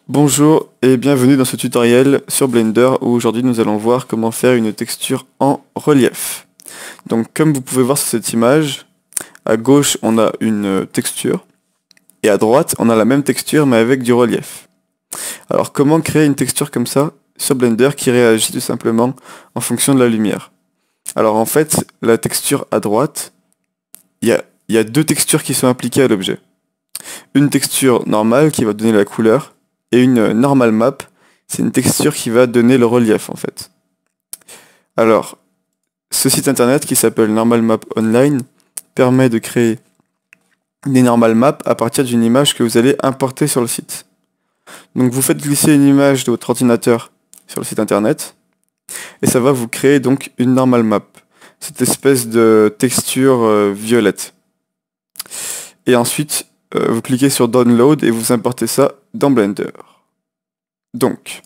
Bonjour et bienvenue dans ce tutoriel sur Blender où aujourd'hui nous allons voir comment faire une texture en relief. Donc comme vous pouvez voir sur cette image, à gauche on a une texture et à droite on a la même texture mais avec du relief. Alors comment créer une texture comme ça sur Blender qui réagit tout simplement en fonction de la lumière? Alors en fait la texture à droite, il y a deux textures qui sont appliquées à l'objet. Une texture normale qui va donner la couleur et une normal map, c'est une texture qui va donner le relief en fait. Alors, ce site internet qui s'appelle Normal Map Online permet de créer des normal maps à partir d'une image que vous allez importer sur le site. Donc vous faites glisser une image de votre ordinateur sur le site internet et ça va vous créer donc une normal map, cette espèce de texture violette. Et ensuite, vous cliquez sur Download et vous importez ça dans Blender. Donc,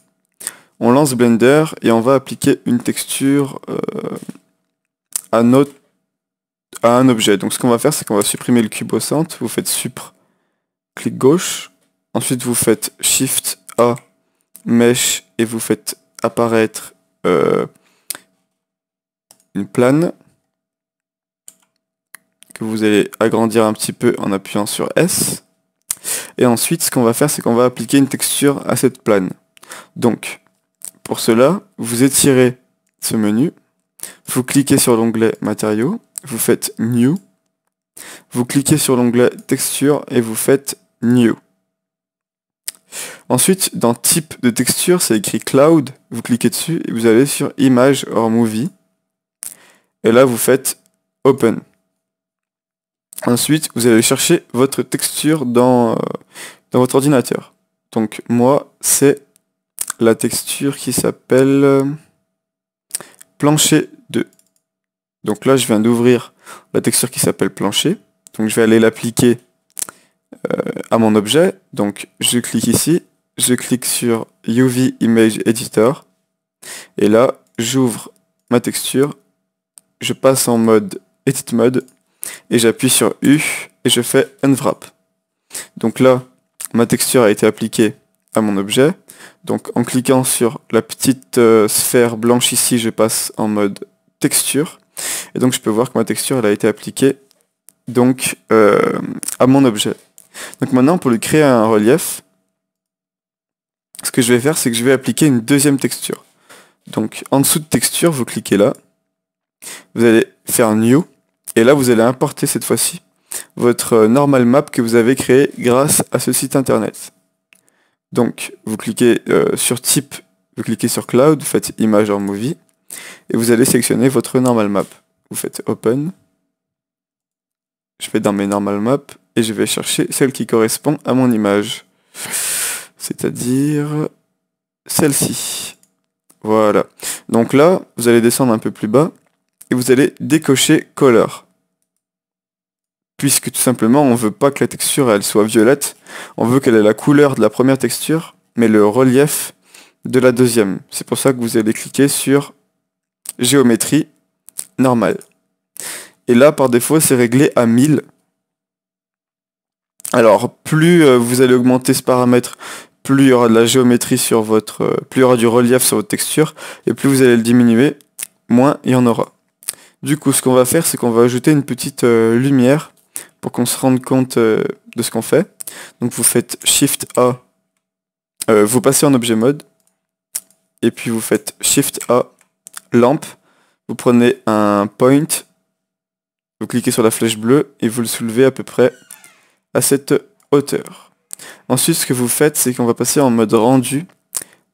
on lance Blender et on va appliquer une texture à un objet. Donc ce qu'on va faire, c'est qu'on va supprimer le cube au centre. Vous faites Supr, clic gauche. Ensuite, vous faites Shift A, Mesh, et vous faites apparaître une plane que vous allez agrandir un petit peu en appuyant sur S. Et ensuite, ce qu'on va faire, c'est qu'on va appliquer une texture à cette plane. Donc, pour cela, vous étirez ce menu, vous cliquez sur l'onglet Matériaux, vous faites New, vous cliquez sur l'onglet Texture et vous faites New. Ensuite, dans Type de texture, c'est écrit Cloud, vous cliquez dessus et vous allez sur Image or Movie. Et là, vous faites Open. Ensuite, vous allez chercher votre texture dans votre ordinateur. Donc moi, c'est la texture qui s'appelle Plancher 2. Donc là, je viens d'ouvrir la texture qui s'appelle Plancher. Donc je vais aller l'appliquer à mon objet. Donc je clique ici, je clique sur UV Image Editor. Et là, j'ouvre ma texture, je passe en mode Edit Mode, et j'appuie sur U et je fais Unwrap. Donc là, ma texture a été appliquée à mon objet. Donc en cliquant sur la petite sphère blanche ici, je passe en mode texture. Et donc je peux voir que ma texture elle a été appliquée donc à mon objet. Donc maintenant pour lui créer un relief, ce que je vais faire c'est que je vais appliquer une deuxième texture. Donc en dessous de texture, vous cliquez là, vous allez faire New, et là vous allez importer cette fois-ci votre normal map que vous avez créé grâce à ce site internet. Donc vous cliquez sur Type, vous cliquez sur Cloud, vous faites Image or Movie, et vous allez sélectionner votre normal map. Vous faites Open, je vais dans mes normal maps, et je vais chercher celle qui correspond à mon image. C'est-à-dire celle-ci. Voilà. Donc là, vous allez descendre un peu plus bas, et vous allez décocher Color. Puisque tout simplement, on veut pas que la texture elle soit violette, on veut qu'elle ait la couleur de la première texture, mais le relief de la deuxième. C'est pour ça que vous allez cliquer sur Géométrie, Normale. Et là, par défaut, c'est réglé à 1000. Alors, plus vous allez augmenter ce paramètre, plus il y aura de la géométrie sur votre... plus il y aura du relief sur votre texture, et plus vous allez le diminuer, moins il y en aura. Du coup, ce qu'on va faire, c'est qu'on va ajouter une petite lumière pour qu'on se rende compte de ce qu'on fait. Donc vous faites Shift A, vous passez en objet mode, et puis vous faites Shift A, lampe, vous prenez un point, vous cliquez sur la flèche bleue et vous le soulevez à peu près à cette hauteur. Ensuite, ce que vous faites, c'est qu'on va passer en mode rendu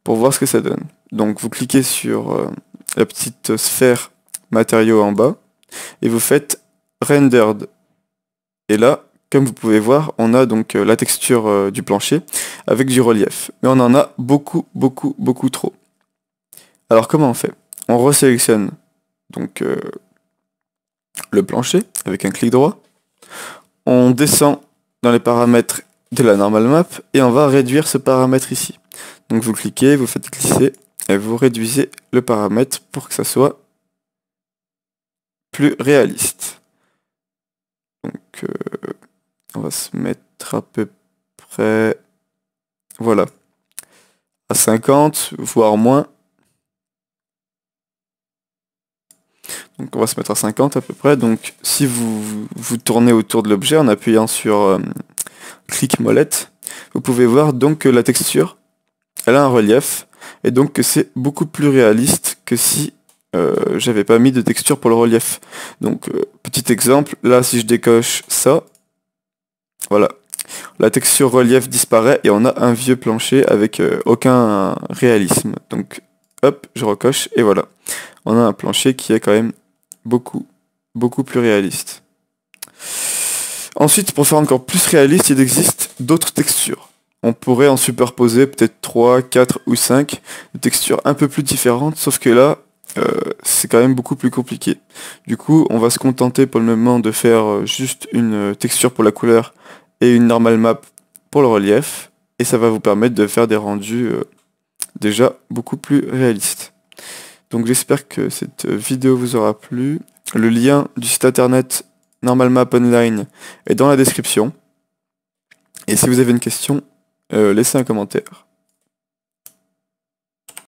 pour voir ce que ça donne. Donc vous cliquez sur la petite sphère matériaux en bas et vous faites Rendered. Et là, comme vous pouvez voir, on a donc la texture du plancher avec du relief. Mais on en a beaucoup, beaucoup, beaucoup trop. Alors comment on fait? On resélectionne donc le plancher avec un clic droit. On descend dans les paramètres de la normal map et on va réduire ce paramètre ici. Donc vous cliquez, vous faites glisser et vous réduisez le paramètre pour que ça soit plus réaliste. Donc on va se mettre à peu près... Voilà. 50, voire moins. Donc on va se mettre à 50 à peu près. Donc si vous tournez autour de l'objet en appuyant sur clic molette, vous pouvez voir donc que la texture, elle a un relief, et donc que c'est beaucoup plus réaliste que si j'avais pas mis de texture pour le relief. Donc petit exemple, là si je décoche ça, voilà, la texture relief disparaît et on a un vieux plancher avec aucun réalisme. Donc hop, je recoche et voilà, on a un plancher qui est quand même beaucoup plus réaliste. Ensuite, pour faire encore plus réaliste, il existe d'autres textures. On pourrait en superposer peut-être 3, 4 ou 5 de textures un peu plus différentes, sauf que là, c'est quand même beaucoup plus compliqué. Du coup, on va se contenter pour le moment de faire juste une texture pour la couleur et une normal map pour le relief, et ça va vous permettre de faire des rendus déjà beaucoup plus réalistes. Donc j'espère que cette vidéo vous aura plu. Le lien du site internet Normal Map Online est dans la description. Et si vous avez une question, laissez un commentaire.